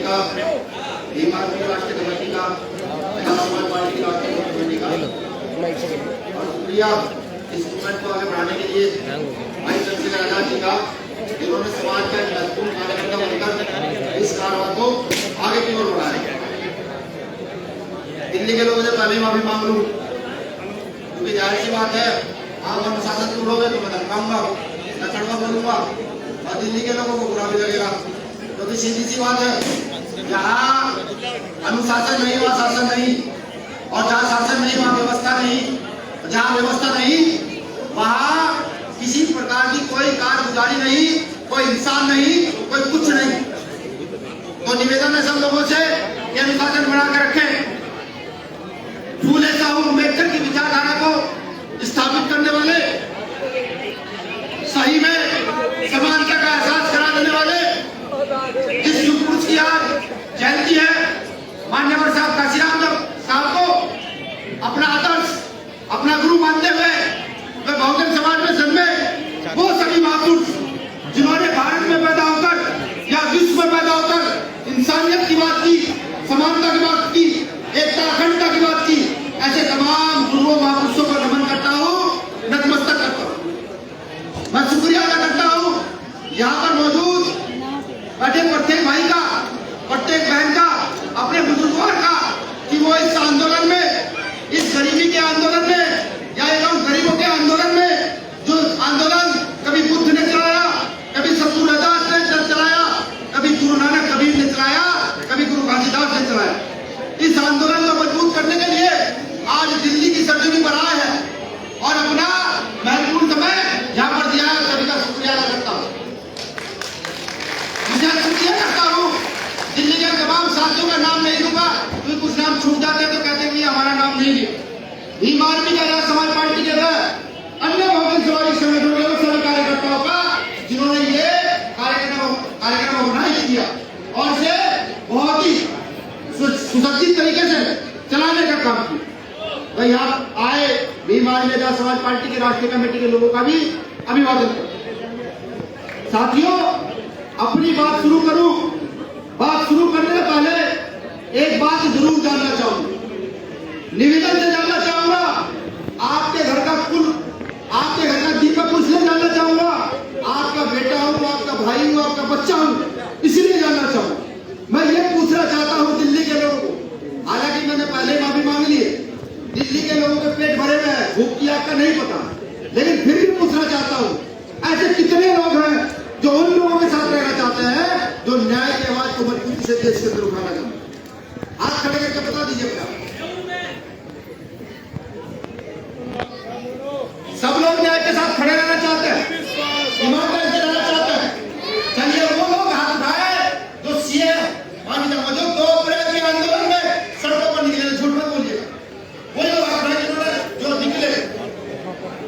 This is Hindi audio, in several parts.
का, भीम आर्मी राष्ट्रीय कमेटी का, समाज पार्टी की राष्ट्रीय कमेटी का, और शुक्रिया इस मूवमेंट को आगे बढ़ाने के लिए भाई चंद्रशेखर आजाद जी का, जिन्होंने समाज का एक महत्वपूर्ण कार्यकर्ता बनकर इस कार्रवाई को आगे की ओर बढ़ाया। दिल्ली के लोगों से पहले माफी मांग लूं, क्योंकि जाहिर सी बात है आप अनुशासन तोड़ोगे तो मैं धमकाऊंगा, मैं कड़वा बोलूंगा और दिल्ली के लोगों को बुरा भी लगेगा। क्योंकि तो सीधी सी बात है, जहाँ अनुशासन नहीं वहाँ शासन नहीं, और जहाँ शासन नहीं वहाँ व्यवस्था नहीं, जहाँ व्यवस्था नहीं वहाँ किसी प्रकार की कोई कारगुजारी नहीं, कोई इंसान नहीं, कोई कुछ नहीं। तो निवेदन है सब लोगों से ये अनुशासन बनाकर रखें। फूले साहू अम्बेडकर की विचारधारा को स्थापित करने वाले, सही में समानता का एहसास करा देने वाले जिस युग पुरुष की आज जयंती है, मान्यवर साहब काशीराम साहब को अपना आदर्श, अपना गुरु मानते हुए वे बहुजन समाज में जन्मे, वो सभी महापुरुष जिन्होंने भारत में पैदा होकर या विश्व में पैदा होकर इंसानियत की बात की, समानता की बात की, एकता अखंडता की बात की, ऐसे तमाम गुरुओं महापुरुषों को नमन करता हूँ, नतमस्तक करता हूँ। मैं शुक्रिया अदा करता हूँ यहाँ पर मौजूद बैठे प्रत्येक भाई का, प्रत्येक बहन का, अपने बुजुर्गों का, कि वो इस आंदोलन में, इस गरीबी के आंदोलन में या एवं गरीबों के आंदोलन में, जो आंदोलन कभी बुद्ध ने चलाया, कभी सतगुरु रविदास ने चलाया, कभी गुरु नानक कबीर ने चलाया, कभी गुरु घासीदास ने चलाया, इस आंदोलन को मजबूत करने के लिए आज दिल्ली की सरजमी पर आए हैं और अपना महत्वपूर्ण समय यहाँ पर दिया है। सभी का शुक्रिया अदा करता हूँ। मुझे शुक्रिया करता हूँ दिल्ली के तमाम साथियों का नाम नहीं दूंगा, क्योंकि कुछ नाम छूट जाते हैं तो कहते हैं कि हमारा नाम नहीं लिया। भीम आर्मी के आजाद समाज पार्टी के अन्य बहुजन समाजी संगठनों के सभी कार्यकर्ताओं का, जिन्होंने ये कार्यक्रम ऑर्गेनाइज किया और इसे बहुत ही सुसज्जित तरीके से चलाने का काम किया। तो यहाँ आए भीम आर्मी आजाद समाज पार्टी की राष्ट्रीय कमेटी के लोगों का भी अभिवादन करता हूं। साथियों, अपनी बात शुरू करूं, बात शुरू करने से पहले एक बात जरूर जानना चाहूंगा, निवेदन से जानना चाहूंगा, आपके घर का कुल, आपके घर का दीपक इसलिए जानना चाहूंगा, आपका बेटा हूं, आपका भाई हूं, आपका बच्चा हूं, इसलिए जानना चाहूंगा। मैं ये पूछना चाहता हूं दिल्ली के लोगों को, हालांकि मैंने पहले माफी मांग ली है, दिल्ली के लोगों के पेट भरे हुए हैं, भूख की आग का नहीं पता, लेकिन फिर भी पूछना चाहता हूं, ऐसे कितने लोग हैं जो उन लोगों के साथ रहना चाहते हैं जो न्याय की आवाज को मजबूती से देश के अंदर उठाना चाहते हैं? हाथ खड़े करके बता दीजिए क्या सब लोग न्याय के साथ खड़े रहना चाहते हैं, ईमानदारी से रहना चाहते हैं? चलिए वो लोग हाथ उठाए जो सीए 2 अप्रैल के आंदोलन में सड़कों पर निकले, झूठ मत बोलिए, वही लोग हाथ उठाए जिन्होंने जो निकले।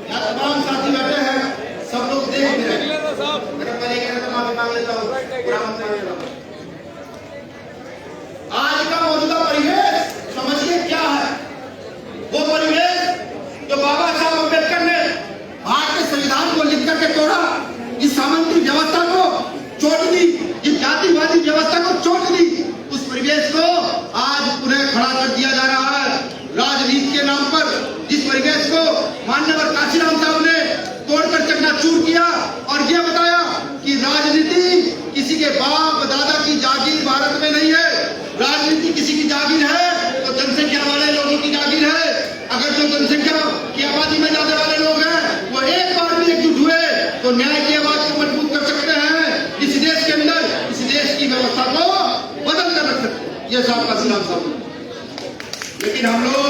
यहाँ तमाम साथी बैठे हैं, सब लोग देख भी रहे हैं। मैंने पहले कहना था माफी मांग लेता हूँ, पूरा मत मांग लेता हूँ। आज का मौजूदा परिवेश समझिए क्या है? वो परिवेश जो बाबा साहब अम्बेडकर ने भारतीय संविधान को लिख करके तोड़ा, इस सामंती व्यवस्था को चोट दी, इस जातिवादी व्यवस्था को चोट दी, उस परिवेश को आज पुनः खड़ा कर दिया जा रहा है राजनीति के नाम पर। जिस परिवेश को मान्यवर काशीराम साहब ने तोड़कर चकनाचूर किया और यह बताया कि राजनीति किसी के बाप दादा की जागीर भारत में नहीं है, राजनीति किसी की जागीर है तो जनसंख्या वाले लोगों की जागीर है। अगर जो जनसंख्या की आबादी में ज्यादा वाले लोग हैं वो एक बार भी एकजुट हुए तो न्याय की आवाज को मजबूत कर सकते हैं, इस देश के अंदर इस देश की व्यवस्था को बदल कर रख सकते हैं। ये साहब काशीराम साहब। लेकिन हम लोग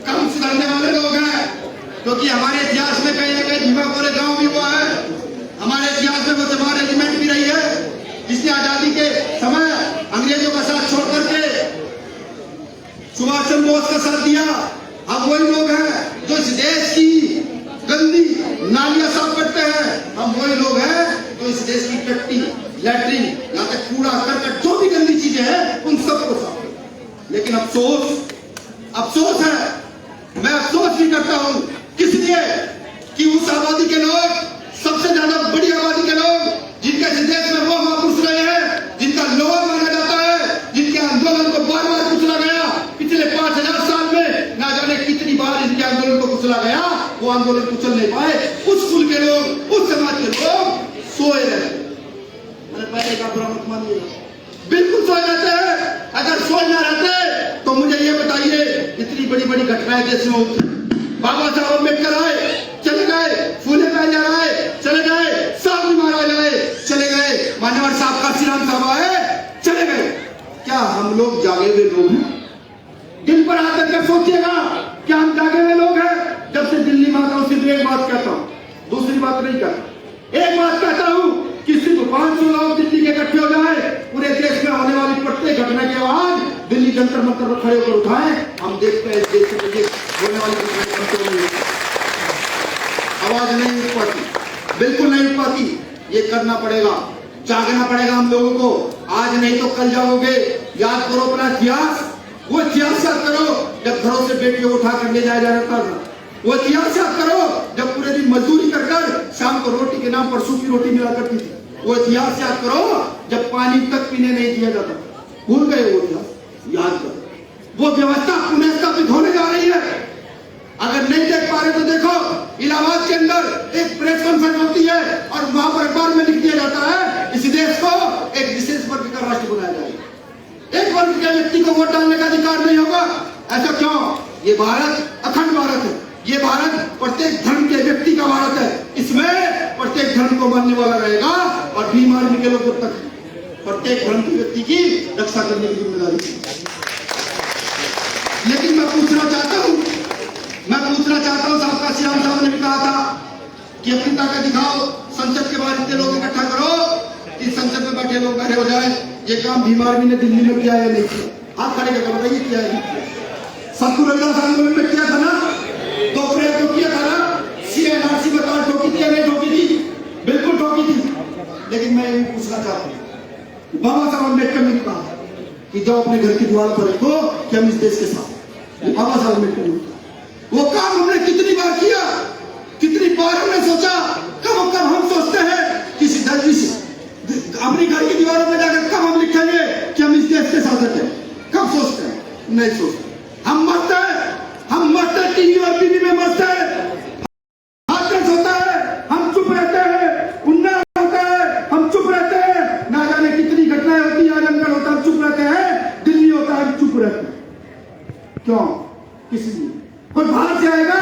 कम सुधरने वाले लोग हैं, क्योंकि हमारे इतिहास में कहीं ना कहीं भीमा कोरे गांव भी हुआ है, हमारे इतिहास में वो जवान रेजिमेंट भी रही है जिसने आजादी के समय अंग्रेजों का साथ छोड़ करके सुभाष चंद्र बोस का साथ दिया। हम वही लोग हैं जो इस देश की गंदी नालियां साफ करते हैं, हम वही लोग हैं जो इस देश की टट्टी, लैट्रिन, यहाँ तक कूड़ा करकट जो भी गंदी चीजें हैं उन सबको साफ करते हैं। लेकिन अफसोस है, मैं अफसोस भी करता हूं, किस लिए कि उस आबादी के लोग, सबसे ज्यादा बड़ी आबादी के लोग जिनके इस देश में वो महापुरुष कहने का बुरा मत मानिएगा, बिल्कुल सोए रहते हैं। अगर सोए ना रहते तो मुझे ये बताइए, इतनी बड़ी बड़ी घटनाएं देश में होती। बाबा साहब अम्बेडकर आए, चले गए, फूले पहले आए, चले गए, साहब महाराज आए, चले गए, मान्यवर साहब काशीराम साहब आए, चले गए। क्या हम लोग जागे हुए लोग हैं? दिन पर आकर के सोचिएगा, क्या हम जागे हुए लोग हैं? जब से दिल्ली में आता हूं सिर्फ एक बात कहता हूं, दूसरी बात नहीं कहता। एक बात कहता हूं कि सिर्फ 500 लोग दिल्ली के इकट्ठे हो जाए, पूरे देश में होने वाली प्रत्येक घटना के आवाज दिल्ली जंतर मंतर पर खड़े होकर उठाएं, हम देखते हैं देश में होने वाली आवाज नहीं उठ पाती, बिल्कुल नहीं उठ पाती। ये करना पड़ेगा, जागना पड़ेगा हम लोगों को। आज नहीं तो कल जाओगे। याद करो अपना इतिहास, वो इतिहास याद करो जब घरों से बेटियों को उठा कर ले जाया जाता था। वो इतिहास याद करो जब पूरे दिन मजदूरी कर कर शाम को रोटी के नाम पर सूखी रोटी मिला करती थी। वो इतिहास याद करो जब पानी तक पीने नहीं दिया जाता। भूल गए वो इतिहास? याद करो। वो व्यवस्था पुनः स्थापित होने जा रही है। अगर नहीं देख पा रहे तो देखो, इलाहाबाद के अंदर एक प्रेस कॉन्फ्रेंस होती है और वहां पर अखबार में लिख दिया जाता है इस देश को एक विशेष वर्ग का राष्ट्र बनाया जाएगा। एक वर्ग के व्यक्ति को वोट डालने का अधिकार नहीं होगा। ऐसा क्यों? ये भारत अखंड भारत है। ये भारत प्रत्येक धर्म के व्यक्ति का भारत है। इसमें प्रत्येक धर्म को मानने वाला रहेगा और भीम आर्मी के लोग तक प्रत्येक धर्म के व्यक्ति की रक्षा करने की जिम्मेदारी है। लेकिन मैं पूछना चाहता हूं साहब काशीराम साहब ने भी कहा था कि अपनी ताकत दिखाओ, संसद के बाहर इतने लोग इकट्ठा करो कि संसद में बैठे लोग खड़े हो जाए। ये काम भीम आर्मी ने दिल्ली में किया है नहीं किया? हाथ खड़े करके बताइए किया है? सतगुरु रविदास आंदोलन में किया था ना? 2 अप्रैल को किया था ना? CNRC में कहा ठोकी थी या नहीं ठोकी थी? बिल्कुल ठोकी थी। लेकिन मैं ये पूछना चाहता हूँ, बाबा साहब अम्बेडकर ने कहा कि जाओ अपने घर की दीवार पर लिखो कि हम इस देश के साथ। बाबा साहब अम्बेडकर ने वो काम हमने कितनी बार किया, कितनी बार हमने सोचा। कब हम सोचते हैं किसी अपनी घर की दीवारों में जाकर कब हम लिखेंगे कि हम इस देश के साथ हैं? कब सोचते हैं? नहीं सोचते। हम मरते हैं टीवी और टीवी में मरते हैं। हादसा होता है हम चुप रहते हैं, उन्नाव होता है हम चुप रहते हैं, ना जाने कितनी घटनाएं होती है, आजमगढ़ होता है हम चुप रहते हैं, दिल्ली होता है हम चुप रहते हैं। क्यों? किस लिए? कोई बाहर से आएगा,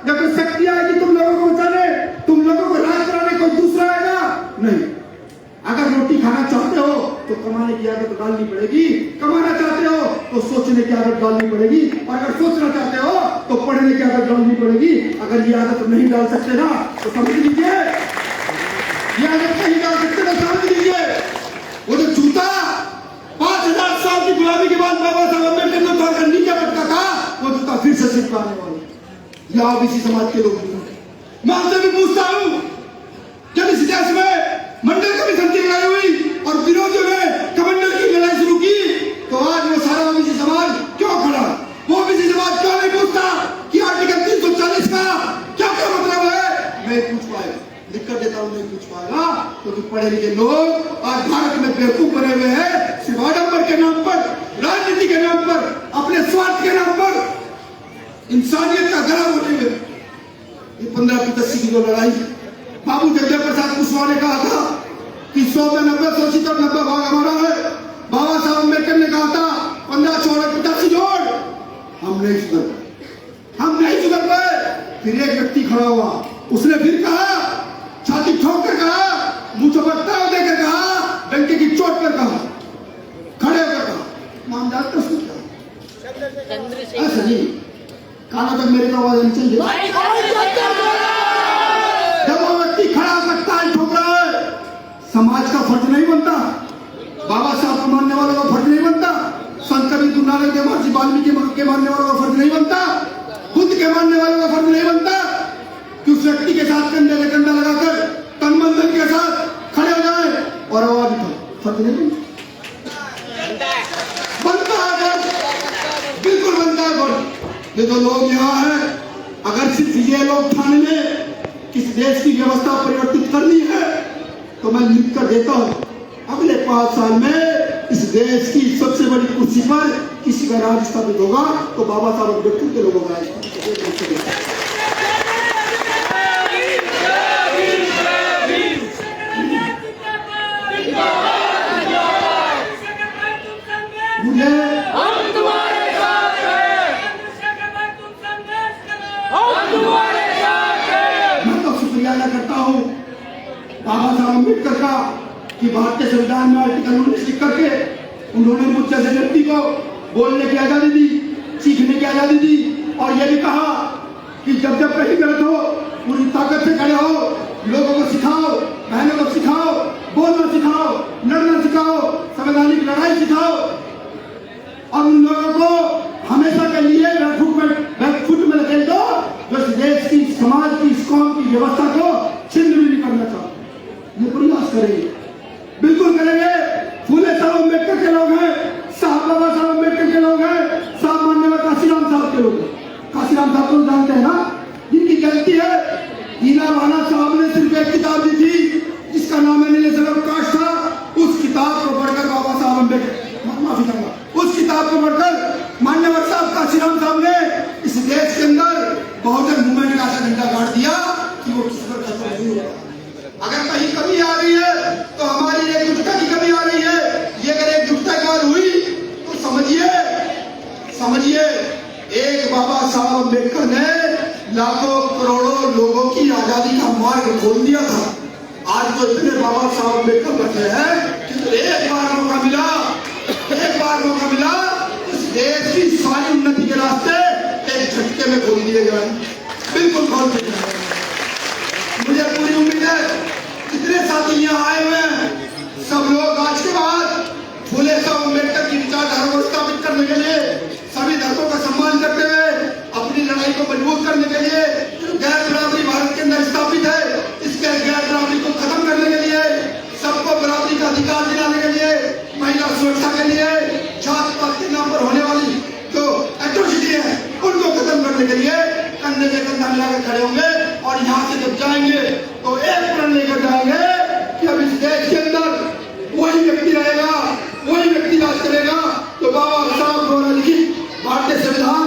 जब कोई शक्ति आएगी तुम लोगों को बचाने, तुम लोगों को राज कराने कोई दूसरा आएगा? नहीं। अगर रोटी खाना चाहते हो तो कमाने की आदत डालनी पड़ेगी, कमाना चाहते हो तो सोचने की आदत डालनी पड़ेगी, और अगर सोचना चाहते हो तो पढ़ने की आदत डालनी पड़ेगी। अगर ये आदत नहीं डाल सकते ना तो समझ लीजिए, ये आदत नहीं डाल सकते तो समझ लीजिए वो जो जूता 5000 साल की गुलामी के बाद बाबा साहब अम्बेडकर ने उठाकर नीचे पटका था, वो जूता फिर से चिपकाने वाले या ओबीसी समाज के लोग। मैं आपसे भी पूछता हूं, जब इस देश में मंडल कमीशन की लड़ाई हुई और विरोधियों ने कमांडर की लड़ाई शुरू की, तो आज वो सारा ओबीसी समाज क्यों खड़ा? वो ओबीसी समाज क्यों नहीं पूछता कि आर्टिकल 340 का क्या क्या मतलब है? मैं पूछ पाएगा, लिख कर देता हूं, नहीं पूछ पाएगा क्योंकि पढ़े लिखे लोग आज भारत में बेवकूफ बने हुए हैं। सिर्फ आडंबर के नाम पर, राजनीति के नाम पर, अपने स्वार्थ के नाम पर इंसानियत का गला घोटे हुए। ये 15 की 10 की जो लड़ाई बाबू जगदेव प्रसाद कुशवाहा ने कहा था कि 100 में 90 शोषित और 90 भाग हमारा है। बाबा साहब अम्बेडकर ने कहा था 15 छोड़ 85 जोड़। हम नहीं सुधर पाए। फिर एक व्यक्ति खड़ा हुआ, उसने फिर कहा, छाती ठोक कर कहा, मुंह चपकता देकर कहा, डंके की चोट पर कहा, खड़े होकर कहा, नाम जानते हो उसने? ऐसा जी काना तक मेरी आवाज नहीं चाहिए। जब वो व्यक्ति खड़ा सकता है, ठोक रहा है, समाज का फर्ज नहीं बनता, बाबा साहब को मानने वालों का फर्ज नहीं बनता, संत कबीर गुरु नानक देव महर्षि वाल्मीकि के मानने वालों का फर्ज नहीं बनता, बुद्ध के मानने वालों का फर्ज नहीं बनता कि उस व्यक्ति के साथ कंधे से कंधा लगाकर तन मन धन के साथ खड़े हो जाए और आवाज उठाए? फर्ज नहीं बनता है, बिल्कुल बनता है फर्ज। ये जो लोग यहाँ हैं, अगर सिर्फ ये लोग ठान लें किस देश की व्यवस्था परिवर्तित करनी है तो मैं लिख कर देता हूं, अगले 5 साल में इस देश की सबसे बड़ी कुर्सी पर किसी का राज स्थापित होगा तो बाबा साहब अम्बेडकर के लोगों का। बाबा साहब अम्बेडकर का कि भारतीय संविधान में आर्टिकल 19 लिख करके उन्होंने मुझ जैसे व्यक्ति को बोलने की आजादी दी, सीखने की आजादी दी, और यह भी कहा कि जब जब कहीं गलत हो पूरी ताकत से खड़े हो, लोगों को सिखाओ, बहनों को सिखाओ, बोलना सिखाओ, लड़ना सिखाओ, संवैधानिक लड़ाई सिखाओ, और उन लोगों को हमेशा के लिए बैकफुट में लगे दो जो इस देश की, समाज की, इस कौम की व्यवस्था को छिन्न भी नहीं करना चाहते। ये प्रयास करेंगे, बिल्कुल करेंगे। फूले साहब अम्बेडकर के लोग हैं, साहब बाबा साहब अम्बेडकर के लोग हैं, साहब माननीय काशीराम साहब के लोग हैं। काशीराम साहब को जानते हैं ना, जिनकी गलती है। हीना राणा साहब ने सिर्फ एक किताब दी थी जिसका नाम है नीले सलम काश था। उस किताब को पढ़कर बाबा साहब अम्बेडकर, माफी चाहूंगा, उस किताब को पढ़कर मान्यवर साहब काशीराम साहब ने इस देश के अंदर बहुजन मूवमेंट का ऐसा झंडा गाड़ दिया कि वो किसी पर खत्म नहीं होगा। अगर कहीं कमी आ रही है तो हमारी एकजुटता की कमी आ रही है। ये अगर एकजुटता की बात हुई तो समझिए एक बाबा साहब अम्बेडकर ने लाखों करोड़ों लोगों की आजादी का मार्ग खोल दिया था। आज तो इतने बाबा साहब अम्बेडकर बचे हैं कि एक बार मौका मिला इस देश की सारी उन्नति के रास्ते एक झटके में खोल दिए गए, बिल्कुल खोल दिए गए। मुझे पूरी उम्मीद है जितने साथी यहाँ आए हुए हैं सब लोग आज के बाद फूले साहब अम्बेडकर की विचारधारा को स्थापित करने के लिए, सभी धर्मों का सम्मान करते हुए अपनी लड़ाई को मजबूत करने के लिए, गैर बराबरी भारत के अंदर स्थापित है, इसके गैर बराबरी को खत्म करने के लिए, सबको बराबरी का अधिकार दिलाने के लिए, महिला सुरक्षा के लिए, जात पात के नाम पर होने वाली जो एट्रोसिटी है उनको खत्म करने के लिए कंधे से कंधा मिलाकर खड़े होंगे। और यहाँ से जब जाएंगे तो एक प्रण लेकर जाएंगे कि अब इस देश के अंदर वही व्यक्ति रहेगा, वही व्यक्ति राज करेगा तो बाबा साहब द्वारा लिखित भारतीय संविधान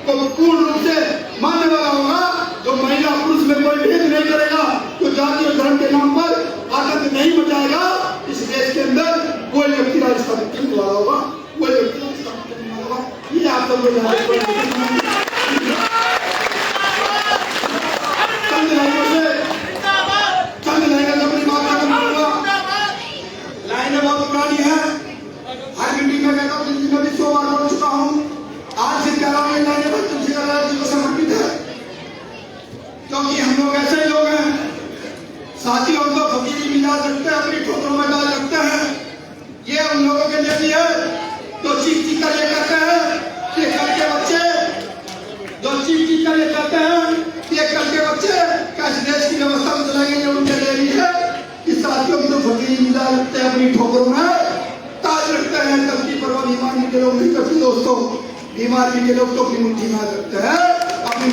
को पूर्ण रूप से मानने वाला होगा, जो महिला पुरुष में कोई भेद नहीं करेगा, जो जाति और धर्म के नाम पर आतंक नहीं मचाएगा। इस देश के अंदर कोई व्यक्ति राज स्थापित करने वाला होगा, कोई व्यक्ति राज स्थापित करने वाला होगा। ये आप सब चंद लाइनें अपनी बात खत्म करूंगा। लाइनें बहुत पुरानी है, हर मीटिंग में कहता हूँ, जिंदगी में भी 100 बार बोल चुका हूँ। आज से 11वीं लाइनें पर तुलसीदास जी को समर्पित है, क्योंकि हम लोग ऐसे ही लोग हैं साथी, और तो फकीरी मिजाज रखते हैं, अपनी ठोकरों में डाल रखते हैं। ये उन लोगों के लिए भी है जो चीख कर ये कहते हैं कि कल के बच्चे, जो चीख कर ये कहते हैं कि कल के बच्चे कैसे देश की व्यवस्था को चलाएंगे, उनके लिए भी है कि साथियों की तो फकीरी मिजाज रखते हैं, अपनी ठोकरों में ताज रखते हैं। कल की परवाह बीमार के लोग नहीं करते दोस्तों, बीमार के लोग तो अपनी मुट्ठी में रखते हैं, अपनी